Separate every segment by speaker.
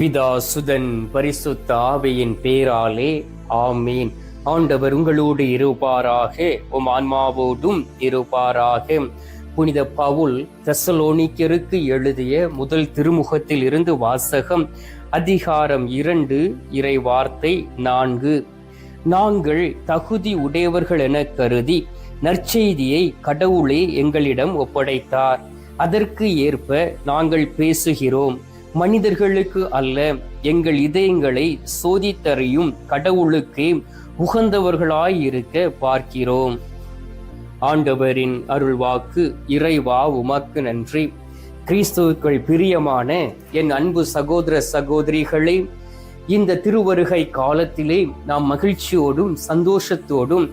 Speaker 1: பிதா சுதன் பரிசுத்த ஆவியின் பேராலே ஆமீன். ஆண்டவர் உங்களோடு இருப்பாராக, உம் ஆன்மாவோடும் இருப்பாராக. புனித பவுல் தெசலோனிக்கருக்கு எழுதிய முதல் திருமுகத்தில் இருந்து வாசகம். அதிகாரம் 2, இறை வார்த்தை 4. நாங்கள் தகுதி உடையவர்கள் என கருதி நற்செய்தியை கடவுளே எங்களிடம் ஒப்படைத்தார். அதற்கு ஏற்ப நாங்கள் பேசுகிறோம். மனிதர்களுக்கு அல்ல, எங்கள் இதயங்களை சோதித்தறியும் கடவுளுக்கே உகந்தவர்களாயிருக்க பார்க்கிறோம். ஆண்டவரின் அருள்வாக்கு. இறைவா உமக்கு நன்றி. கிறிஸ்துவுக்குள் பிரியமான என் அன்பு சகோதர சகோதரிகளே, இந்த திருவருகை காலத்திலே நாம் மகிழ்ச்சியோடும் சந்தோஷத்தோடும்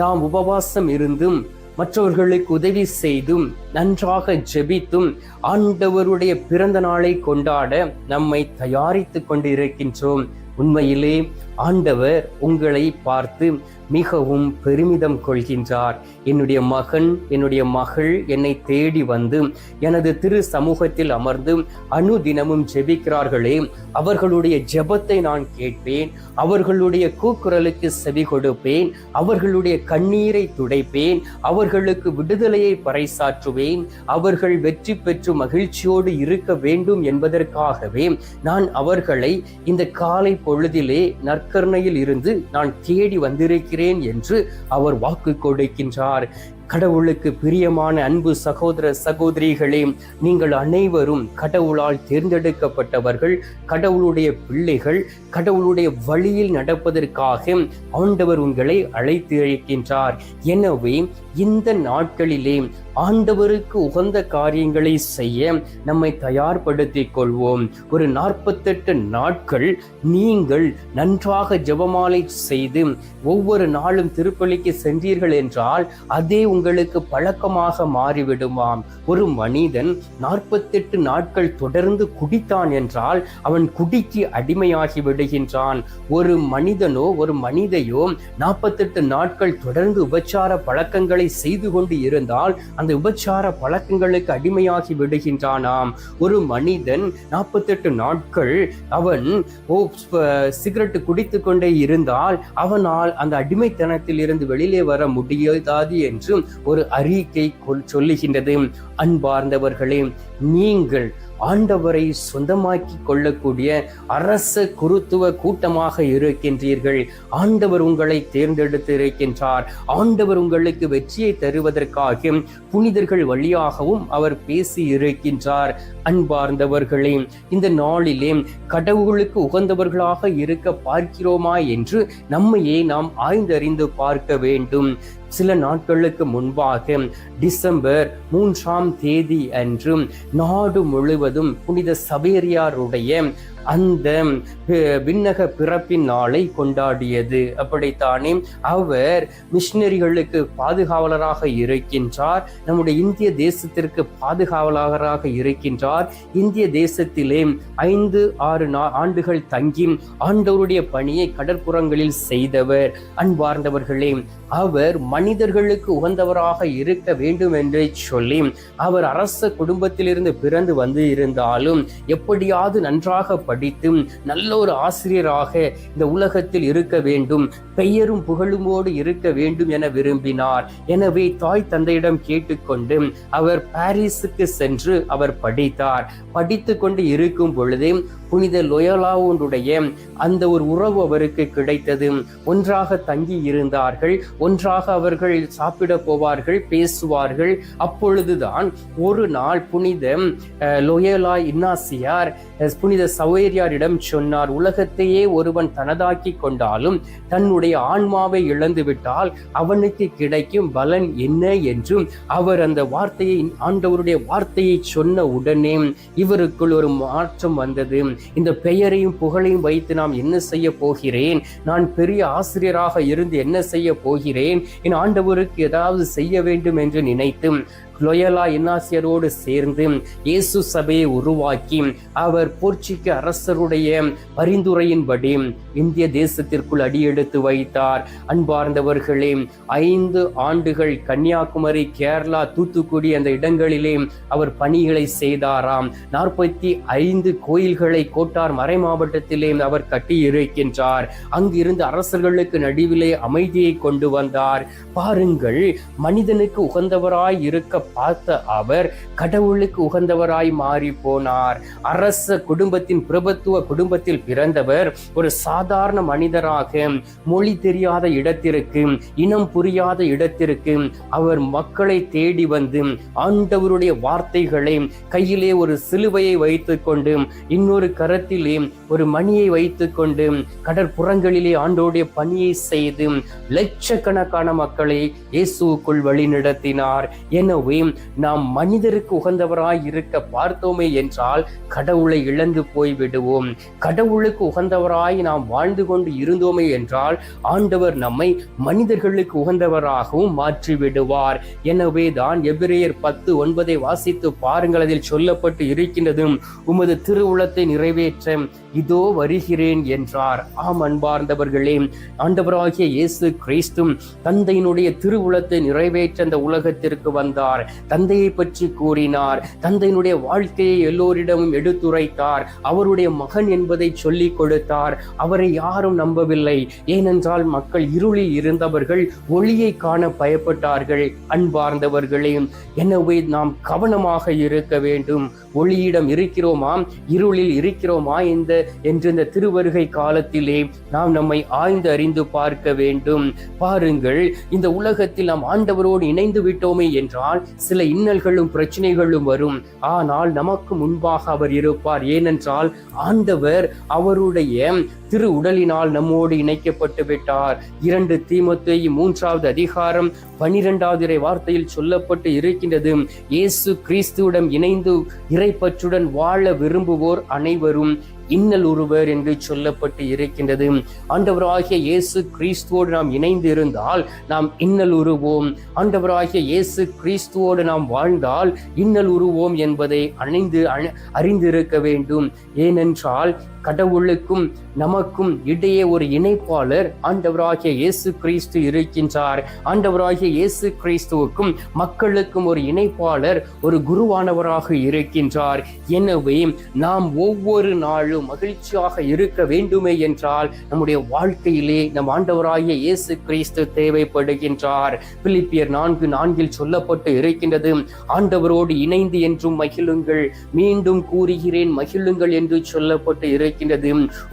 Speaker 1: நாம் உபவாசம் இருந்தும் மற்றவர்களுக்கு உதவி செய்தும் நன்றாக ஜெபித்தும் ஆண்டவருடைய பிறந்த நாளை கொண்டாட நம்மை தயாரித்து கொண்டு இருக்கின்றோம். உண்மையிலே ஆண்டவர் உங்களை பார்த்து மிகவும் பெருமிதம் கொள்கின்றார். என்னுடைய மகன், என்னுடைய மகள் என்னை தேடி வந்து எனது திரு சமூகத்தில் அமர்ந்து அனுதினமும் ஜெபிக்கிறார்களே, அவர்களுடைய ஜெபத்தை நான் கேட்பேன், அவர்களுடைய கூக்குரலுக்கு செவி கொடுப்பேன், அவர்களுடைய கண்ணீரை துடைப்பேன், அவர்களுக்கு விடுதலையை பறைசாற்றுவேன், அவர்கள் வெற்றி பெற்று மகிழ்ச்சியோடு இருக்க வேண்டும் என்பதற்காகவே நான் அவர்களை இந்த காலை பொழுதிலே நற்கருணையில் இருந்து நான் தேடி வந்திருக்கிறேன் என்று அவர் வாக்கு கொடுக்கின்றார். கடவுளுக்கு பிரியமான அன்பு சகோதர சகோதரிகளே, நீங்கள் அனைவரும் கடவுளால் தேர்ந்தெடுக்கப்பட்டவர்கள், கடவுளுடைய பிள்ளைகள். கடவுளுடைய வழியில் நடப்பதற்காக ஆண்டவர் உங்களை அழைத்து இருக்கின்றார். எனவே இந்த நாட்களிலே ஆண்டவருக்கு உகந்த காரியங்களை செய்ய நம்மை தயார்படுத்திக் கொள்வோம். ஒரு 48 நாட்கள் நீங்கள் நன்றாக ஜெபமாலை செய்து ஒவ்வொரு நாளும் திருப்பலிக்கு சென்றீர்கள் என்றால் அதே உங்களுக்கு பழக்கமாக மாறிவிடுமாம். ஒரு மனிதன் 48 நாட்கள் தொடர்ந்து குடித்தான் என்றால் அவன் குடிக்கு அடிமையாகி விடுகின்றான். ஒரு மனிதனோ ஒரு மனிதையோ 48 நாட்கள் தொடர்ந்து உபச்சார பழக்கங்களை செய்து கொண்டு இருந்தால் அந்த உபச்சார பழக்கங்களுக்கு அடிமையாகி விடுகின்றானாம். ஒரு மனிதன் 48 நாட்கள் அவன் சிகரெட் குடித்து கொண்டே இருந்தால் அவனால் அந்த அடிமைத்தனத்தில் இருந்து வெளியிலே வர முடியாது என்று ஒரு அறிக்கை சொல்லுகின்றது. அன்பார்ந்தவர்களே, நீங்கள் ஆண்டவரை சொந்தமாக்கி கொள்ளக்கூடிய அரச குருத்துவ கூட்டமாக இருக்கின்றீர்கள். ஆண்டவர் உங்களை தேர்ந்தெடுத்து இருக்கின்றார். ஆண்டவர் உங்களுக்கு வெற்றியை தருவதற்காக புனிதர்கள் வழியாகவும் அவர் பேசி இருக்கின்றார். அன்பார்ந்தவர்களே, இந்த நாளிலே கடவுளுக்கு உகந்தவர்களாக இருக்க பார்க்கிறோமா என்று நம்மையே நாம் ஆய்ந்தறிந்து பார்க்க வேண்டும். சில நாட்களுக்கு முன்பாக டிசம்பர் 3ஆம் தேதி அன்று நாடு முழுவதும் புனித சவேரியாருடைய அந்த விண்ணக பிறப்பின் நாளை கொண்டாடியது. அப்படித்தானே அவர் மிஷினரிகளுக்கு பாதுகாவலராக இருக்கின்றார். நம்முடைய இந்திய தேசத்திற்கு பாதுகாவலராக இருக்கின்றார். இந்திய தேசத்திலே 5-6 ஆண்டுகள் தங்கி ஆண்டவருடைய பணியை கடற்புறங்களில் செய்தவர். அன்பார்ந்தவர்களே, அவர் மனிதர்களுக்கு உகந்தவராக இருக்க வேண்டும் என்று சொல்லி அவர் அரச குடும்பத்திலிருந்து பிறந்து வந்து இருந்தாலும் எப்படியாவது நன்றாக படித்து நல்ல ஒரு ஆசிரியராக இந்த உலகத்தில் இருக்க வேண்டும், பெயரும் புகழுமோடு இருக்க வேண்டும் என விரும்பினார். எனவே தாய் தந்தையிடம் கேட்டுக்கொண்டு அவர் பாரிஸுக்கு சென்று அவர் படித்தார். படித்து கொண்டு இருக்கும் பொழுதே புனித லொயோலாவுடைய அந்த ஒரு உறவு அவருக்கு கிடைத்தது. ஒன்றாக தங்கி இருந்தார்கள், ஒன்றாக அவர்கள் சாப்பிட போவார்கள், பேசுவார்கள். அப்பொழுதுதான் ஒரு நாள் புனித லொயோலா இன்னாசியார் புனித சவேரியாரிடம் சொன்னார், உலகத்தையே ஒருவன் தனதாக்கி கொண்டாலும் தன்னுடைய ஆன்மாவை இழந்து விட்டால் அவனுக்கு கிடைக்கும் பலன் என்ன என்றும் அவர் அந்த வார்த்தையை, ஆண்டவருடைய வார்த்தையை சொன்ன உடனே இவருக்குள் ஒரு மாற்றம் வந்தது. இந்த பெயரையும் புகழையும் வைத்து நாம் என்ன செய்ய போகிறேன்? நான் பெரிய ஆசிரியராக இருந்து என்ன செய்ய போகிறேன்? என் ஆண்டவருக்கு ஏதாவது செய்ய வேண்டும் என்று நினைத்து லொயலா இன்னாசியரோடு சேர்ந்து இயேசு சபையை உருவாக்கி அவர் போர்ச்சுகீய அரசருடைய பரிந்துரையின்படி இந்திய தேசத்திற்குள் அடியெடுத்து வைத்தார். அன்பார்ந்தவர்களே, 5 ஆண்டுகள் கன்னியாகுமரி, கேரளா, தூத்துக்குடி அந்த இடங்களிலே அவர் பணிகளை செய்தாராம். 45 கோயில்களை கோட்டார் மறை மாவட்டத்திலே அவர் கட்டி இருக்கின்றார். அங்கிருந்து அரசர்களுக்கு நடுவிலே அமைதியை கொண்டு வந்தார். பாருங்கள், மனிதனுக்கு உகந்தவராய் இருக்க பார்த்த அவர் கடவுளுக்கு உகந்தவராய் மாறி போனார். அரச குடும்பத்தின் பிரபுத்துவ குடும்பத்தில் பிறந்தவர் ஒரு சாதாரண மனிதராக மொழி தெரியாத இடத்திற்கு, இனம் புரியாத இடத்திற்கு அவர் மக்களை தேடி வந்து ஆண்டவருடைய வார்த்தைகளை கையிலே ஒரு சிலுவையை வைத்துக் கொண்டு இன்னொரு கரத்திலே ஒரு மணியை வைத்துக் கொண்டு கடற்புறங்களிலே ஆண்டோடைய பணியை செய்து லட்சக்கணக்கான மக்களை இயேசுக்குள் வழி நடத்தினார். எனவே நாம் மனிதருக்கு உகந்தவராய் இருக்க பார்த்தோமே என்றால் கடவுளை இழந்து போய் விடுவோம். கடவுளுக்கு உகந்தவராய் நாம் வாழ்ந்து கொண்டு இருந்தோமே என்றால் ஆண்டவர் நம்மை மனிதர்களுக்கு உகந்தவராகவும் மாற்றி விடுவார். எனவே தான் எபிரேயர் 10:9 வாசித்து பாருங்கள். அதில் சொல்லப்பட்டு இருக்கின்றது, உமது திருவுளத்தை நிறைவேற்ற இதோ வருகிறேன் என்றார். ஆம் அன்பார்ந்தவர்களே, ஆண்டவராகிய இயேசு கிறிஸ்து தந்தையினுடைய திருவுளத்தை நிறைவேற்ற அந்த உலகத்திற்கு வந்தார். தந்தையை பற்றி கூறினார். தந்தையினுடைய வாழ்க்கையை எல்லோரிடமும் எடுத்துரைத்தார். அவருடைய மகன் என்பதை சொல்லிக் கொடுத்தார். அவரை யாரும் நம்பவில்லை. ஏனென்றால் மக்கள் இருளில் இருந்தவர்கள் ஒளியை காண பயப்பட்டார்கள். அன்பார்ந்தவர்களே, எனவே நாம் கவனமாக இருக்க வேண்டும். ஒளியிடம் இருக்கிறோமா, இருளில் இருக்கிறோமா என்று இந்த திருவருகை காலத்திலே நாம் நம்மை ஆய்ந்து அறிந்து பார்க்க வேண்டும். பாருங்கள், இந்த உலகத்தில் நாம் ஆண்டவரோடு இணைந்து விட்டோமே என்றால் சில இன்னல்களும் பிரச்சனைகளும் வரும். ஆனால் நமக்கு முன்பாக அவர் இருப்பார். ஏனென்றால் ஆண்டவர் அவருடைய திரு உடலினால் நம்மோடு இணைக்கப்பட்டு விட்டார். 2 தீமோத்தேயு 3:12 வார்த்தையில் சொல்லப்பட்டு இருக்கின்றது, இயேசு கிறிஸ்துவிடம் இணைந்து இறைப்பற்றுடன் வாழ விரும்புவோர் அனைவரும் இன்னல் உருவர் என்று சொல்லப்பட்டு இருக்கின்றது. ஆண்டவராகிய இயேசு கிறிஸ்துவோடு நாம் இணைந்து இருந்தால் நாம் இன்னல் உருவோம். ஆண்டவராகிய இயேசு கிறிஸ்துவோடு நாம் வாழ்ந்தால் இன்னல் உருவோம் என்பதை அறிந்திருக்க வேண்டும். ஏனென்றால் கடவுளுக்கும் நமக்கும் இடையே ஒரு இணைப்பாளர் ஆண்டவராகிய இயேசு கிறிஸ்து இருக்கின்றார். ஆண்டவராகிய இயேசு கிறிஸ்துவுக்கும் மக்களுக்கும் ஒரு இணைப்பாளர், ஒரு குருவானவராக இருக்கின்றார். எனவே நாம் ஒவ்வொரு நாளும் மகிழ்ச்சியாக இருக்க வேண்டுமே என்றால் நம்முடைய வாழ்க்கையிலே நம் ஆண்டவராகிய இயேசு கிறிஸ்து தேவைப்படுகின்றார். பிலிப்பியர் 4:4 சொல்லப்பட்டு இருக்கின்றது, ஆண்டவரோடு இணைந்து என்றும் மகிழுங்கள். மீண்டும் கூறுகிறேன், மகிழுங்கள் என்று சொல்லப்பட்டு இருக்கின்றது.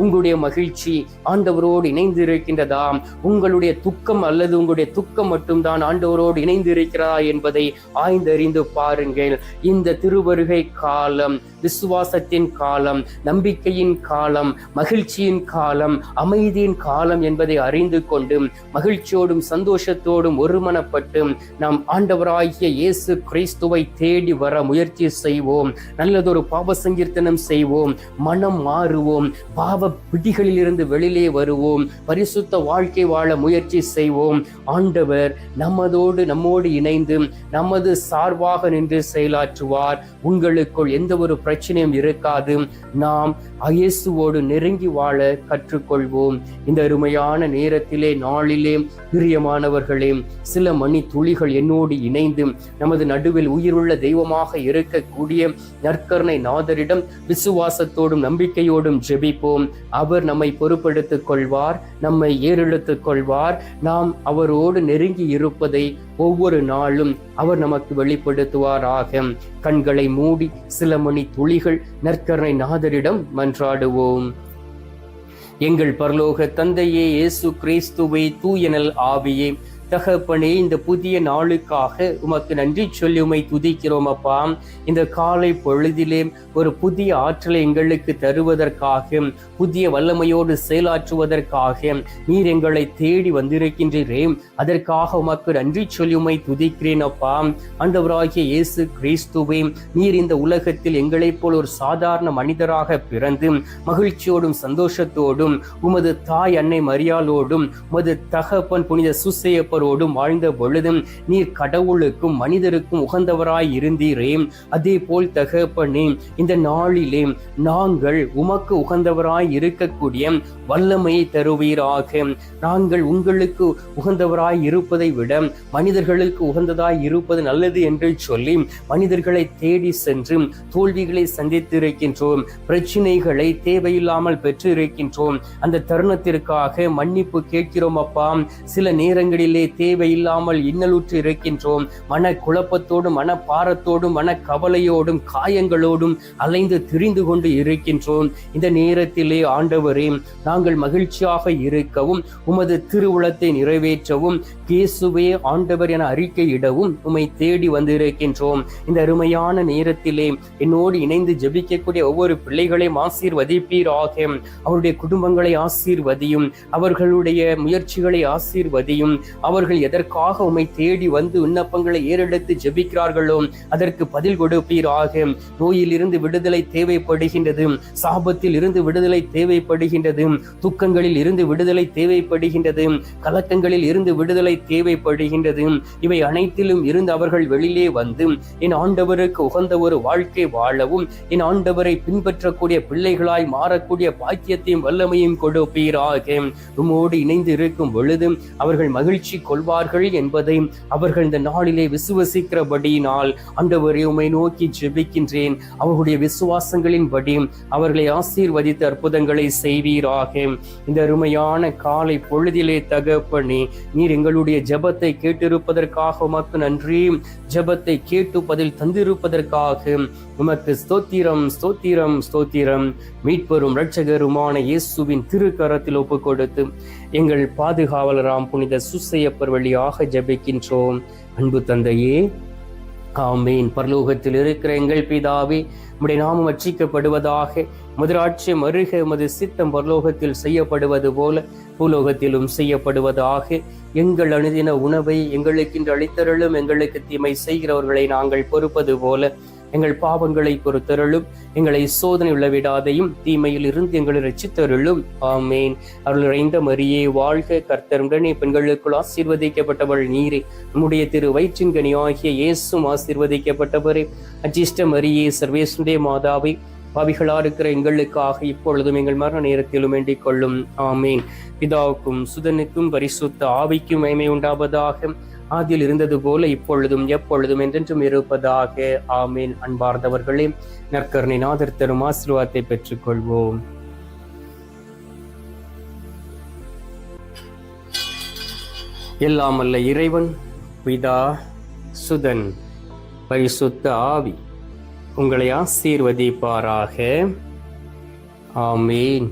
Speaker 1: உங்களுடைய மகிழ்ச்சி ஆண்டவரோடு இணைந்து இருக்கின்றதா? உங்களுடைய துக்கம் அல்லது உங்களுடைய துக்கம் மட்டும்தான் ஆண்டவரோடு இணைந்து இருக்கிறதா என்பதை ஆய்ந்தறிந்து பாருங்கள். இந்த திருவருகை காலம் விசுவாசத்தின் காலம், நம்பிக்கையின் காலம், மகிழ்ச்சியின் காலம், அமைதியின் காலம் என்பதை அறிந்து கொண்டு மகிழ்ச்சியோடும் சந்தோஷத்தோடும் ஒருமனப்பட்டு நாம் ஆண்டவராகிய இயேசு கிறிஸ்துவை தேடி வர முயற்சி செய்வோம். நல்லதொரு பாவ சங்கீர்த்தனம் செய்வோம். மனம் மாறுவோம். பாவ பிடிகளில் இருந்து வெளியிலே வருவோம். பரிசுத்த வாழ்க்கை வாழ முயற்சி செய்வோம். ஆண்டவர் நம்மோடு இணைந்து நமது சார்பாக நின்று செயலாற்றுவார். உங்களுக்குள் எந்த ஒரு பிரச்சனையும் இருக்காது. நாம் இயேசுவோடு நெருங்கி வாழ கற்றுக்கொள்வோம். இந்த அருமையான நேரத்திலே, நாளிலே பிரியமானவர்களே, சில மணி துளிகள் என்னோடு இணைந்து நமது நடுவில் உயிருள்ள தெய்வமாக இருக்கக்கூடிய நற்கருணை நாதரிடம் விசுவாசத்தோடும் நம்பிக்கையோடும் ஜெபிப்போம். அவர் நம்மை பொறுப்பெடுத்துக் கொள்வார், நம்மை ஏறெடுத்துக் கொள்வார். நாம் அவரோடு நெருங்கி இருப்பதை ஒவ்வொரு நாளும் அவர் நமக்கு வெளிப்படுத்துவாராக. கண்களை மூடி சில மணி துளிகள் நற்கருணை நாதரிடம் மன்றாடுவோம். எங்கள் பரலோக தந்தையே, இயேசு கிறிஸ்துவே, தூயனல் ஆவியே, தகப்பனே, இந்த புதிய நாளுக்காக உமக்கு நன்றி சொல்லி உம்மை துதிக்கிறோம் அப்பா. இந்த காலை பொழுதிலே ஒரு புதிய ஆற்றலை எங்களுக்கு தருவதற்காக, புதிய வல்லமையோடு செயலாற்றுவதற்காக நீர் எங்களை தேடி வந்திருக்கின்றீரே, அதற்காக உமக்கு நன்றி சொல்லி உம்மை துதிக்கிறேன் அப்பா. ஆண்டவராகிய இயேசு கிறிஸ்துவே, நீர் இந்த உலகத்தில் எங்களைப் போல் ஒரு சாதாரண மனிதராக பிறந்து மகிழ்ச்சியோடும் சந்தோஷத்தோடும் உமது தாய் அன்னை மரியாளோடும் உமது தகப்பன் புனித சுசேயப்பர் அவரோடும் வாழ்ந்த பொழுதும் நீர் கடவுளுக்கும் மனிதருக்கும் உகந்தவராய் இருந்தீரே, அதே போல் தகப்பனே இந்த நாளிலே நாங்கள் உமக்கு உகந்தவராய் இருக்கக்கூடிய வல்லமையை தருவீராக. நாங்கள் உங்களுக்கு உகந்தவராய் இருப்பதை விட மனிதர்களுக்கு உகந்ததாய் இருப்பது நல்லது என்று சொல்லி மனிதர்களை தேடி சென்று தோல்விகளை சந்தித்திருக்கின்றோம், பிரச்சனைகளை தேவையில்லாமல் பெற்றிருக்கின்றோம். அந்த தருணத்திற்காக மன்னிப்பு கேட்கிறோம் அப்பா. சில நேரங்களிலே தேவையில்லாமல் இன்னலுற்று இருக்கின்றோம், மன குழப்பத்தோடும் மன பாரத்தோடும் மன கவலையோடும் காயங்களோடும் அலைந்து திரிந்து கொண்டு இருக்கின்றோம். இந்த நேரத்திலே ஆண்டவரே நாங்கள் மகிழ்ச்சியாக இருக்கவும் உமது திருவுளத்தை நிறைவேற்றவும் இயேசுவே ஆண்டவர் என அறிக்கையிடவும் உம்மை தேடி வந்திருக்கின்றோம். இந்த அருமையான நேரத்திலே என்னோடு இணைந்து ஜெபிக்கக்கூடிய ஒவ்வொரு பிள்ளைகளையும் ஆசீர்வதிப்பீராக. அவருடைய குடும்பங்களை ஆசீர்வதியும், அவர்களுடைய முயற்சிகளை ஆசீர்வதியும். அவர்கள் எதற்காக உம்மை தேடி வந்து விண்ணப்பங்களை ஏறெடுத்து ஜெபிக்கிறார்களோ அதற்கு பதில் கொடுப்பீராக. நோயில் இருந்து விடுதலை தேவைப்படுகின்றது, சாபத்தில் இருந்து விடுதலை தேவைப்படுகின்றது, துக்கங்களில் இருந்து விடுதலை தேவைப்படுகின்றது, கலக்கங்களில் இருந்து விடுதலை தேவைப்படுகின்றது. இவை அனைத்திலும் இருந்து அவர்கள் வெளியே வந்து என் ஆண்டவருக்கு உகந்த ஒரு வாழ்க்கை வாழவும் என் ஆண்டவரை பின்பற்றக்கூடிய பிள்ளைகளாய் மாறக்கூடிய பாக்கியத்தையும் வல்லமையும் கொடுப்பீராக. உம்மோடு இணைந்து இருக்கும் பொழுது அவர்கள் மகிழ்ச்சி கொள்வார்கள் என்பதை அவர்கள் இந்த நாளிலே விசுவசிக்கிறபடியினால் ஆண்டவரை உம்மை நோக்கி ஜெபிக்கின்றேன். அவர்களுடைய விசுவாசங்களின்படி அவர்களை ஆசீர்வதித்து அற்புதங்களை செய்வீராக. இந்த அருமையான காலை பொழுதிலே தகப்பனே நீர் எங்களுடைய ஜெபத்தை கேட்டிருப்பதற்காக உமக்கு நன்றி. ஜெபத்தை கேட்டு பதில் தந்திருப்பதற்காக உமக்கு ஸ்தோத்திரம் ஸ்தோத்திரம் ஸ்தோத்திரம். மீட்பெரும் இரட்சகருமான இயேசுவின் திருக்கரத்தில் ஒப்பு கொடுத்து எங்கள் பாதுகாவலராம் புனித சூசையப்பர் வழியாக ஜெபிக்கின்றோம். அன்பு தந்தையே, ஆமீன். பரலோகத்தில் இருக்கிற எங்கள் பிதாவே, உம்முடைய நாமம் அர்ச்சிக்கப்படுவதாக, முதலாட்சியம் அருக, உமது சித்தம் பரலோகத்தில் செய்யப்படுவது போல பூலோகத்திலும் செய்யப்படுவதாக. எங்கள் அனுதின உணவை எங்களுக்கு இன்று அளித்தருளும், எங்களுக்கு தீமை செய்கிறவர்களை நாங்கள் பொறுப்பது போல எங்கள் பாவங்களை பொறுத்தருளும், எங்களை சோதனை உள்ளவிடாதையும் தீமையில் இருந்து எங்களை ரட்சித்தருளும். ஆமேன். அருள் நிறைந்த மரியே வாழ்க, கர்த்தர் உடனே பெண்களுக்குள் ஆசீர்வதிக்கப்பட்டவள் நீரே, நம்முடைய திரு வயிற்றின் கனியாகிய இயேசும் ஆசீர்வதிக்கப்பட்டவரே. அஜிஷ்ட மரியே, சர்வேசுடைய மாதாவை, பாவிகளா இருக்கிற எங்களுக்காக இப்பொழுதும் எங்கள் மரண நேரத்திலும் வேண்டிக் கொள்ளும். ஆமேன். பிதாவுக்கும் சுதனுக்கும் பரிசுத்த ஆவிக்கும் மகிமை உண்டாவதாக. ஆதியில் இருந்தது போல இப்பொழுதும் எப்பொழுதும் என்றென்றும் இருப்பதாக. ஆமீன். அன்பார்ந்தவர்களே, நற்கருணை நாதர் தரும் ஆசீர்வாதத்தை பெற்றுக் கொள்வோம். எல்லாம் அல்ல இறைவன், பிதா, சுதன், பரிசுத்த ஆவி உங்களை ஆசீர்வதிப்பாராக. ஆமீன்.